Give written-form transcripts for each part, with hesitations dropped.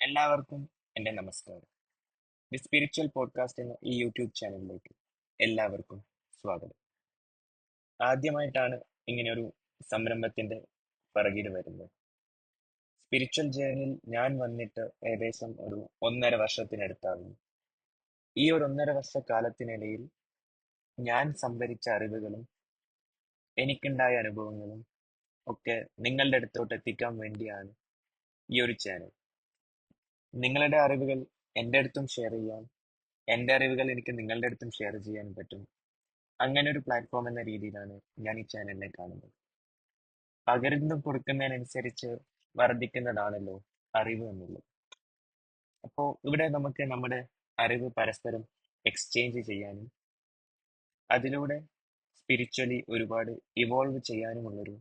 എല്ലാവർക്കും എൻ്റെ നമസ്കാരം. ദി സ്പിരിച്വൽ പോഡ്കാസ്റ്റ് എന്ന ഈ യൂട്യൂബ് ചാനലിലേക്ക് എല്ലാവർക്കും സ്വാഗതം. ആദ്യമായിട്ടാണ് ഇങ്ങനെ ഒരു സംരംഭത്തിന്റെ പിറകിൽ വരുന്നത്. സ്പിരിച്വൽ ജേർണിയിൽ ഞാൻ വന്നിട്ട് ഏകദേശം ഒരു 1.5 വർഷത്തിനടുത്താകുന്നു. ഈ ഒരു 1.5 വർഷ കാലത്തിനിടയിൽ ഞാൻ സംഭരിച്ച അറിവുകളും എനിക്കുണ്ടായ അനുഭവങ്ങളും ഒക്കെ നിങ്ങളുടെ അടുത്തോട്ട് എത്തിക്കാൻ വേണ്ടിയാണ് ഈ ഒരു ചാനൽ. നിങ്ങളുടെ അറിവുകൾ എൻ്റെ അടുത്തും ഷെയർ ചെയ്യാം, എൻ്റെ അറിവുകൾ എനിക്ക് നിങ്ങളുടെ അടുത്തും ഷെയർ ചെയ്യാൻ പറ്റും. അങ്ങനെ ഒരു പ്ലാറ്റ്ഫോം എന്ന രീതിയിലാണ് ഞാൻ ഈ ചാനലിനെ കാണുന്നത്. പകരുന്നതും കൊടുക്കുന്നതിനനുസരിച്ച് വർദ്ധിക്കുന്നതാണല്ലോ അറിവ് എന്നുള്ളത്. അപ്പോൾ ഇവിടെ നമുക്ക് നമ്മുടെ അറിവ് പരസ്പരം എക്സ്ചേഞ്ച് ചെയ്യാനും അതിലൂടെ സ്പിരിച്വലി ഒരുപാട് ഇവോൾവ് ചെയ്യാനുമുള്ളൊരു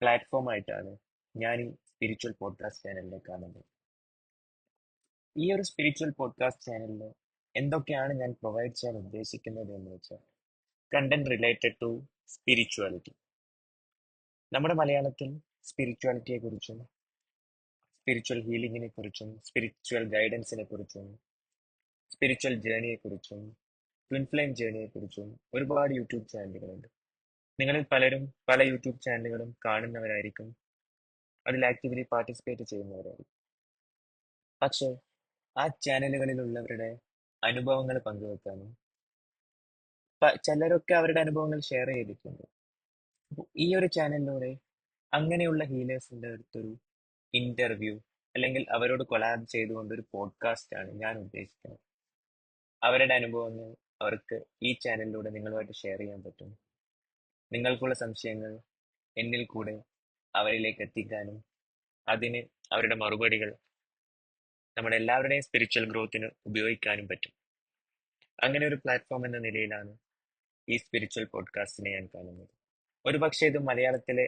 പ്ലാറ്റ്ഫോം ആയിട്ടാണ് ഞാൻ ഈ സ്പിരിച്വൽ പോഡ്കാസ്റ്റ് ചാനലിനെ കാണുന്നത്. ഈ ഒരു സ്പിരിച്വൽ പോഡ്കാസ്റ്റ് ചാനലിൽ എന്തൊക്കെയാണ് ഞാൻ പ്രൊവൈഡ് ചെയ്യാൻ ഉദ്ദേശിക്കുന്നത് എന്ന് വെച്ചാൽ കണ്ടന്റ് റിലേറ്റഡ് ടു സ്പിരിച്വാലിറ്റി. നമ്മുടെ മലയാളത്തിൽ സ്പിരിച്വാലിറ്റിയെ കുറിച്ചും സ്പിരിച്വൽ ഹീലിംഗിനെ കുറിച്ചും സ്പിരിച്വൽ ഗൈഡൻസിനെ കുറിച്ചും സ്പിരിച്വൽ ജേണിയെ കുറിച്ചും ട്വിൻ ഫ്ലെയിം ജേണിയെ കുറിച്ചും ഒരുപാട് യൂട്യൂബ് ചാനലുകളുണ്ട്. നിങ്ങളിൽ പലരും പല യൂട്യൂബ് ചാനലുകളും കാണുന്നവരായിരിക്കും, അതിൽ ആക്റ്റീവ്ലി പാർട്ടിസിപ്പേറ്റ് ചെയ്യുന്നവരായിരിക്കും. പക്ഷേ ആ ചാനലുകളിലുള്ളവരുടെ അനുഭവങ്ങൾ പങ്കുവെക്കാനും ചിലരൊക്കെ അവരുടെ അനുഭവങ്ങൾ ഷെയർ ചെയ്തിട്ടുണ്ട്. അപ്പോൾ ഈ ഒരു ചാനലിലൂടെ അങ്ങനെയുള്ള ഹീലേഴ്സിന്റെ അടുത്തൊരു ഇന്റർവ്യൂ അല്ലെങ്കിൽ അവരോട് കൊളാബ് ചെയ്തുകൊണ്ട് ഒരു പോഡ്കാസ്റ്റ് ആണ് ഞാൻ ഉദ്ദേശിക്കുന്നത്. അവരുടെ അനുഭവങ്ങൾ അവർക്ക് ഈ ചാനലിലൂടെ നിങ്ങളുമായിട്ട് ഷെയർ ചെയ്യാൻ പറ്റും. നിങ്ങൾക്കുള്ള സംശയങ്ങൾ എന്നിൽ കൂടെ അവരിലേക്ക് എത്തിക്കാനും അതിന് അവരുടെ മറുപടികൾ നമ്മുടെ എല്ലാവരുടെയും സ്പിരിച്വൽ ഗ്രോത്തിന് ഉപയോഗിക്കാനും പറ്റും. അങ്ങനെ ഒരു പ്ലാറ്റ്ഫോം എന്ന നിലയിലാണ് ഈ സ്പിരിച്വൽ പോഡ്കാസ്റ്റിനെ ഞാൻ കാണുന്നത്. ഒരുപക്ഷെ ഇത് മലയാളത്തിലെ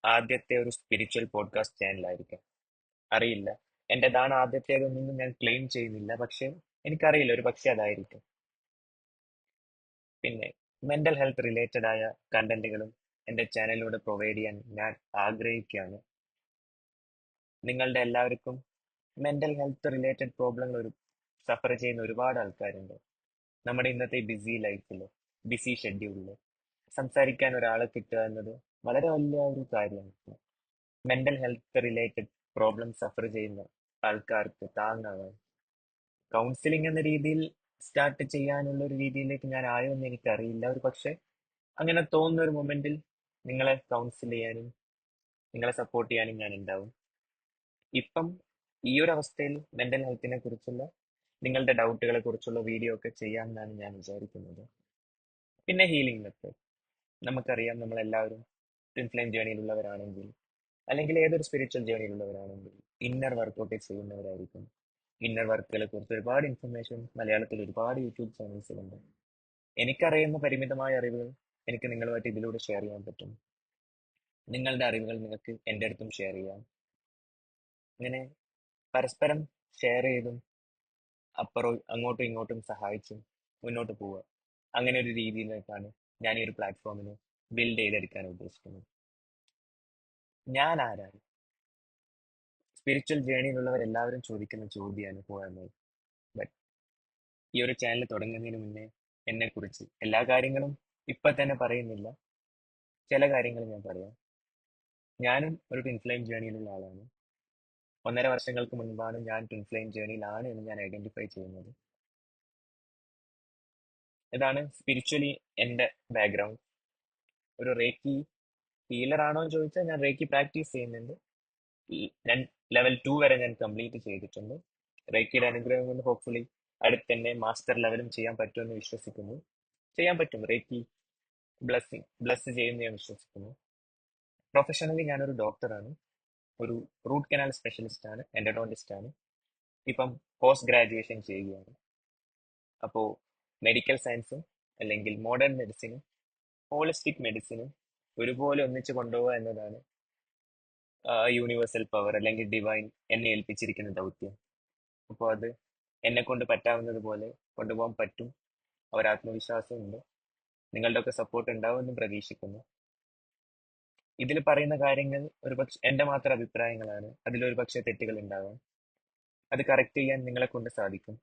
ആദ്യത്തെ ഒരു സ്പിരിച്വൽ പോഡ്കാസ്റ്റ് ചാനലായിരിക്കാം, അറിയില്ല. എന്റേതാണ് ആദ്യത്തേതെന്നൊന്നും ഞാൻ ക്ലെയിം ചെയ്യുന്നില്ല, പക്ഷെ എനിക്കറിയില്ല, ഒരു പക്ഷെ അതായിരിക്കും. പിന്നെ മെന്റൽ ഹെൽത്ത് റിലേറ്റഡ് ആയ കണ്ടന്റുകളും എൻ്റെ ചാനലിലൂടെ പ്രൊവൈഡ് ചെയ്യാൻ ഞാൻ ആഗ്രഹിക്കുകയാണ്. നിങ്ങളുടെ എല്ലാവർക്കും മെന്റൽ ഹെൽത്ത് റിലേറ്റഡ് പ്രോബ്ലങ്ങൾ സഫർ ചെയ്യുന്ന ഒരുപാട് ആൾക്കാരുണ്ട്. നമ്മുടെ ഇന്നത്തെ ബിസി ലൈഫിൽ, ബിസി ഷെഡ്യൂളിൽ സംസാരിക്കാൻ ഒരാളെ കിട്ടുക എന്നത് വളരെ വലിയ ഒരു കാര്യമാണ്. Mental health related problem suffer ചെയ്യുന്ന ആൾക്കാർക്ക് താങ്ങാവാൻ കൗൺസിലിംഗ് എന്ന രീതിയിൽ സ്റ്റാർട്ട് ചെയ്യാനുള്ള ഒരു രീതിയിലേക്ക് ഞാൻ ആയോ എന്ന് എനിക്കറിയില്ല. ഒരു പക്ഷെ അങ്ങനെ തോന്നുന്ന ഒരു മൊമെന്റിൽ നിങ്ങളെ കൗൺസിൽ ചെയ്യാനും നിങ്ങളെ സപ്പോർട്ട് ചെയ്യാനും ഞാൻ ഉണ്ടാവും. ഇപ്പം ഈ ഒരു അവസ്ഥയിൽ മെന്റൽ ഹെൽത്തിനെ കുറിച്ചുള്ള നിങ്ങളുടെ ഡൗട്ടുകളെ കുറിച്ചുള്ള വീഡിയോ ഒക്കെ ചെയ്യാമെന്നാണ് ഞാൻ വിചാരിക്കുന്നത്. പിന്നെ ഹീലിംഗ് മെത്തേഡ്, നമുക്കറിയാം നമ്മളെല്ലാവരും ട്വിൻ ഫ്ലെയിം ജേണിയിലുള്ളവരാണെങ്കിൽ അല്ലെങ്കിൽ ഏതൊരു സ്പിരിച്വൽ ജേണിയിലുള്ളവരാണെങ്കിൽ ഇന്നർ വർക്കൗട്ട് ചെയ്യുന്നവരായിരിക്കും. ഇന്നർ വർക്കുകളെ കുറിച്ച് ഒരുപാട് ഇൻഫർമേഷൻ മലയാളത്തിൽ ഒരുപാട് യൂട്യൂബ് ചാനൽസിലുണ്ട്. എനിക്കറിയുന്ന പരിമിതമായ അറിവുകൾ എനിക്ക് നിങ്ങളുമായിട്ട് ഇതിലൂടെ ഷെയർ ചെയ്യാൻ പറ്റും. നിങ്ങളുടെ അറിവുകൾ നിങ്ങൾക്ക് എൻ്റെ അടുത്തും ഷെയർ ചെയ്യാം. ഇങ്ങനെ പരസ്പരം ഷെയർ ചെയ്തും അപ്പുറം അങ്ങോട്ടും ഇങ്ങോട്ടും സഹായിച്ചും മുന്നോട്ട് പോവുക. അങ്ങനെ ഒരു രീതിയിലേക്കാണ് ഞാൻ ഈ ഒരു പ്ലാറ്റ്ഫോമിനെ ബിൽഡ് ചെയ്തെടുക്കാൻ ഉദ്ദേശിക്കുന്നത്. ഞാൻ ആരാണ്? സ്പിരിച്വൽ ജേണിയിലുള്ളവർ എല്ലാവരും ചോദിക്കുന്ന ചോദ്യമാണ് ഹു ആം ഐ. ബട്ട് ഈ ഒരു ചാനൽ തുടങ്ങുന്നതിന് മുന്നേ എന്നെക്കുറിച്ച് എല്ലാ കാര്യങ്ങളും ഇപ്പൊ തന്നെ പറയുന്നില്ല, ചില കാര്യങ്ങൾ ഞാൻ പറയാം. ഞാനും ഒരു ട്വിൻ ഫ്ലെയിം ജേണിയിലുള്ള ആളാണ്. 1.5 വർഷങ്ങൾക്ക് മുൻപാണ് ഞാൻ ട്വിൻ ഫ്ലെയിം ജേണിയിലാണ് എന്ന് ഞാൻ ഐഡന്റിഫൈ ചെയ്യുന്നത്. ഇതാണ് സ്പിരിച്വലി എൻ്റെ ബാക്ക്ഗ്രൗണ്ട്. ഒരു റേക്കി ഹീലർ ആണോ എന്ന് ചോദിച്ചാൽ ഞാൻ റേക്കി പ്രാക്ടീസ് ചെയ്യുന്നുണ്ട്. ഞാൻ ലെവൽ 2 വരെ ഞാൻ കംപ്ലീറ്റ് ചെയ്തിട്ടുണ്ട്. റേക്കിയുടെ അനുഗ്രഹം കൊണ്ട് ഹോപ്പ്ഫുള്ളി അടുത്ത് തന്നെ മാസ്റ്റർ ലെവലും ചെയ്യാൻ പറ്റുമെന്ന് വിശ്വസിക്കുന്നു. ചെയ്യാൻ പറ്റും, റേക്കി ബ്ലസ് ചെയ്യുമെന്ന് ഞാൻ വിശ്വസിക്കുന്നു. പ്രൊഫഷണലി ഞാനൊരു ഡോക്ടറാണ്, ഒരു റൂട്ട് കനാൽ സ്പെഷ്യലിസ്റ്റ് ആണ്, എൻഡോഡോണ്ടിസ്റ്റ് ആണ്. ഇപ്പം പോസ്റ്റ് ഗ്രാജുവേഷൻ ചെയ്യുകയാണ്. അപ്പോൾ മെഡിക്കൽ സയൻസും അല്ലെങ്കിൽ മോഡേൺ മെഡിസിനും ഹോളിസ്റ്റിക് മെഡിസിനും ഒരുപോലെ ഒന്നിച്ച് കൊണ്ടുപോകുക എന്നതാണ് യൂണിവേഴ്സൽ പവർ അല്ലെങ്കിൽ ഡിവൈൻ എന്നെ ഏൽപ്പിച്ചിരിക്കുന്ന ദൗത്യം. അപ്പോൾ അത് എന്നെ കൊണ്ട് പറ്റാവുന്നത് പോലെ കൊണ്ടുപോകാൻ പറ്റും. ഒരാത്മവിശ്വാസമുണ്ട്. നിങ്ങളുടെ ഒക്കെ സപ്പോർട്ട് ഉണ്ടാവുമെന്നും പ്രതീക്ഷിക്കുന്നു. ഇതിൽ പറയുന്ന കാര്യങ്ങൾ ഒരുപക്ഷെ എൻ്റെ മാത്രം അഭിപ്രായങ്ങളാണ്, അതിലൊരു പക്ഷേ തെറ്റുകൾ ഉണ്ടാവാം. അത് കറക്റ്റ് ചെയ്യാൻ നിങ്ങളെ കൊണ്ട് സാധിക്കും.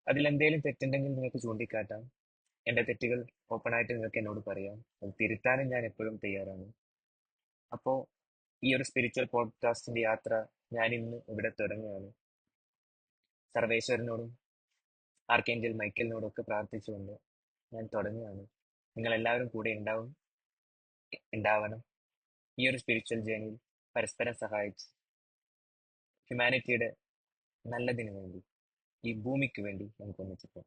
അതിലെന്തേലും തെറ്റുണ്ടെങ്കിൽ നിങ്ങൾക്ക് ചൂണ്ടിക്കാട്ടാം. എന്റെ തെറ്റുകൾ ഓപ്പണായിട്ട് നിങ്ങൾക്ക് എന്നോട് പറയാം. അത് തിരുത്താനും ഞാൻ എപ്പോഴും തയ്യാറാണ്. അപ്പോ ഈ ഒരു സ്പിരിച്വൽ പോഡ്കാസ്റ്റിന്റെ യാത്ര ഞാൻ ഇന്ന് ഇവിടെ തുടങ്ങുകയാണ്. സർവേശ്വരനോടും ആർക്കേഞ്ചൽ മൈക്കലിനോടും ഒക്കെ പ്രാർത്ഥിച്ചുകൊണ്ട് ഞാൻ തുടങ്ങുകയാണ്. നിങ്ങൾ എല്ലാവരും കൂടെ ഉണ്ടാവണം. ഈ ഒരു സ്പിരിച്വൽ ജേണിയിൽ പരസ്പരം സഹായിച്ച് ഹ്യൂമാനിറ്റിയുടെ നല്ലതിനു വേണ്ടി, ഈ ഭൂമിക്ക് വേണ്ടി നമുക്ക് ഒന്നിച്ചിപ്പോൾ